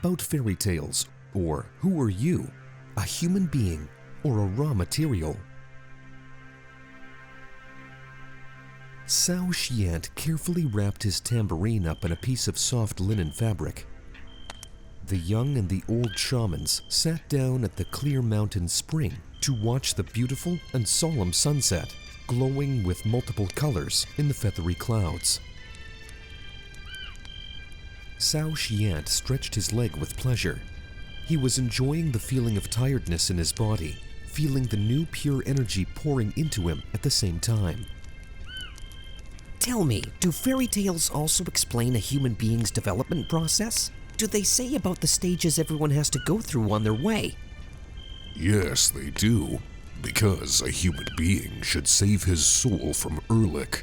about fairy tales, or who are you, a human being or a raw material? Cao Xiant carefully wrapped his tambourine up in a piece of soft linen fabric. The young and the old shamans sat down at the clear mountain spring to watch the beautiful and solemn sunset, glowing with multiple colors in the feathery clouds. Cao Xiant stretched his leg with pleasure. He was enjoying the feeling of tiredness in his body, feeling the new pure energy pouring into him at the same time. Tell me, do fairy tales also explain a human being's development process? Do they say about the stages everyone has to go through on their way? Yes, they do. Because a human being should save his soul from Erlik.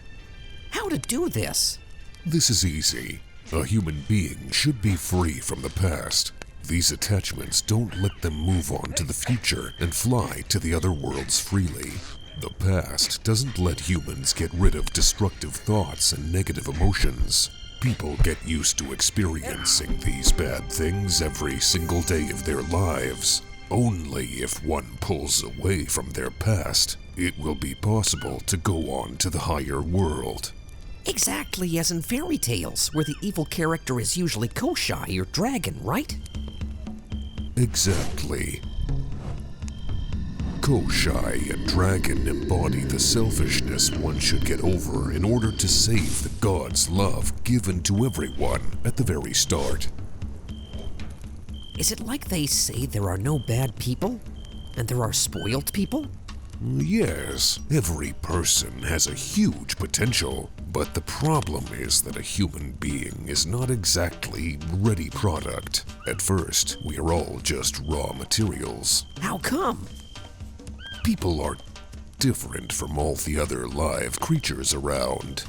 How to do this? This is easy. A human being should be free from the past. These attachments don't let them move on to the future and fly to the other worlds freely. The past doesn't let humans get rid of destructive thoughts and negative emotions. People get used to experiencing these bad things every single day of their lives. Only if one pulls away from their past, it will be possible to go on to the higher world. Exactly as in fairy tales, where the evil character is usually Koshai or Dragon, right? Exactly. Koshai and Dragon embody the selfishness one should get over in order to save the god's love given to everyone at the very start. Is it like they say there are no bad people, and there are spoiled people? Yes, every person has a huge potential, but the problem is that a human being is not exactly ready product. At first, we are all just raw materials. How come? People are different from all the other live creatures around.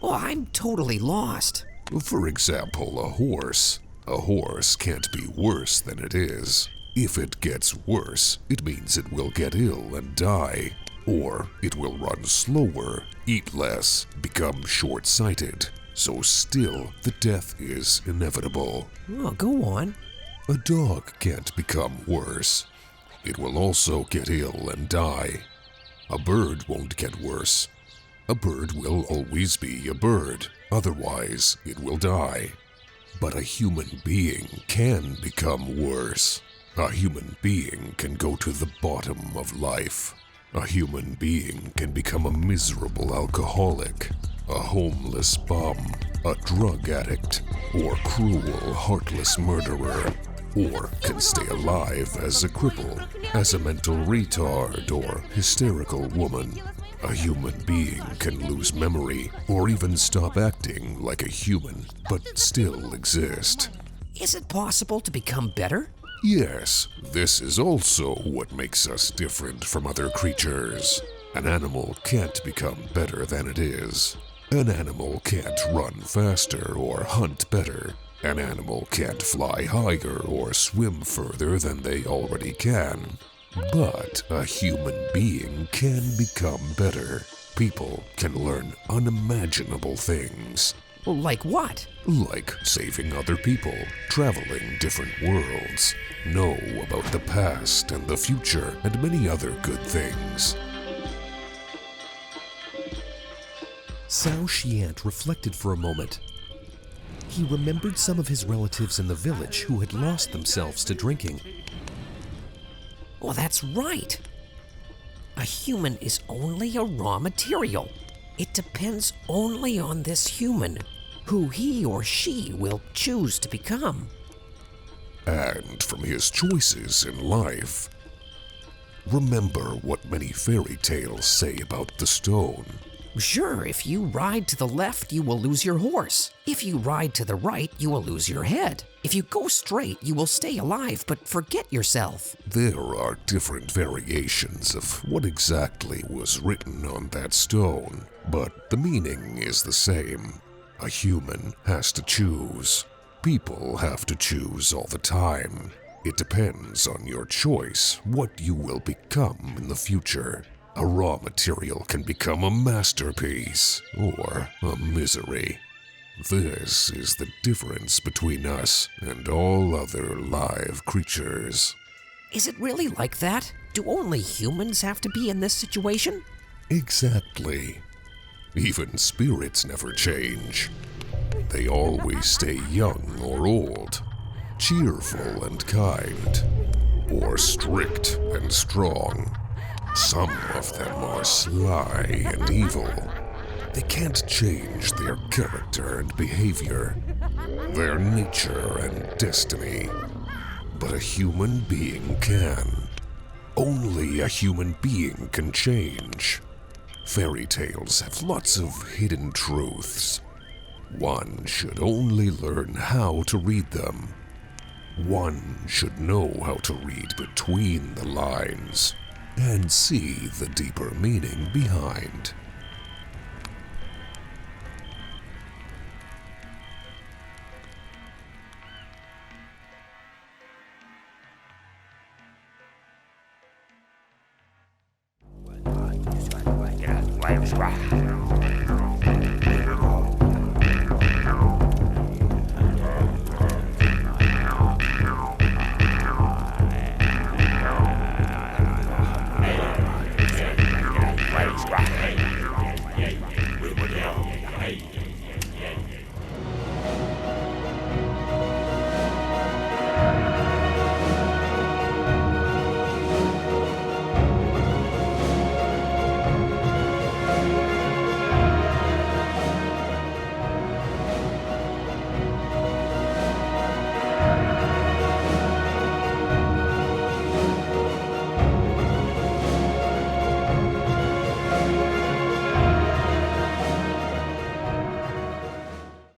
Oh, I'm totally lost. For example, a horse. A horse can't be worse than it is. If it gets worse, it means it will get ill and die. Or it will run slower, eat less, become short-sighted. So still, the death is inevitable. Oh, go on. A dog can't become worse. It will also get ill and die. A bird won't get worse. A bird will always be a bird. Otherwise, it will die. But a human being can become worse. A human being can go to the bottom of life. A human being can become a miserable alcoholic, a homeless bum, a drug addict, or cruel, heartless murderer, or can stay alive as a cripple, as a mental retard, or hysterical woman. A human being can lose memory, or even stop acting like a human, but still exist. Is it possible to become better? Yes, this is also what makes us different from other creatures. An animal can't become better than it is. An animal can't run faster or hunt better. An animal can't fly higher or swim further than they already can. But a human being can become better. People can learn unimaginable things. Like what? Like saving other people, traveling different worlds, know about the past and the future, and many other good things. Cao Xiant reflected for a moment. He remembered some of his relatives in the village who had lost themselves to drinking. Well, that's right. A human is only a raw material. It depends only on this human, who he or she will choose to become. And from his choices in life. Remember what many fairy tales say about the stone. Sure, if you ride to the left, you will lose your horse. If you ride to the right, you will lose your head. If you go straight, you will stay alive, but forget yourself. There are different variations of what exactly was written on that stone, but the meaning is the same. A human has to choose. People have to choose all the time. It depends on your choice what you will become in the future. A raw material can become a masterpiece or a misery. This is the difference between us and all other live creatures. Is it really like that? Do only humans have to be in this situation? Exactly. Even spirits never change. They always stay young or old, cheerful and kind, or strict and strong. Some of them are sly and evil. They can't change their character and behavior, their nature and destiny. But a human being can. Only a human being can change. Fairy tales have lots of hidden truths. One should only learn how to read them. One should know how to read between the lines and see the deeper meaning behind.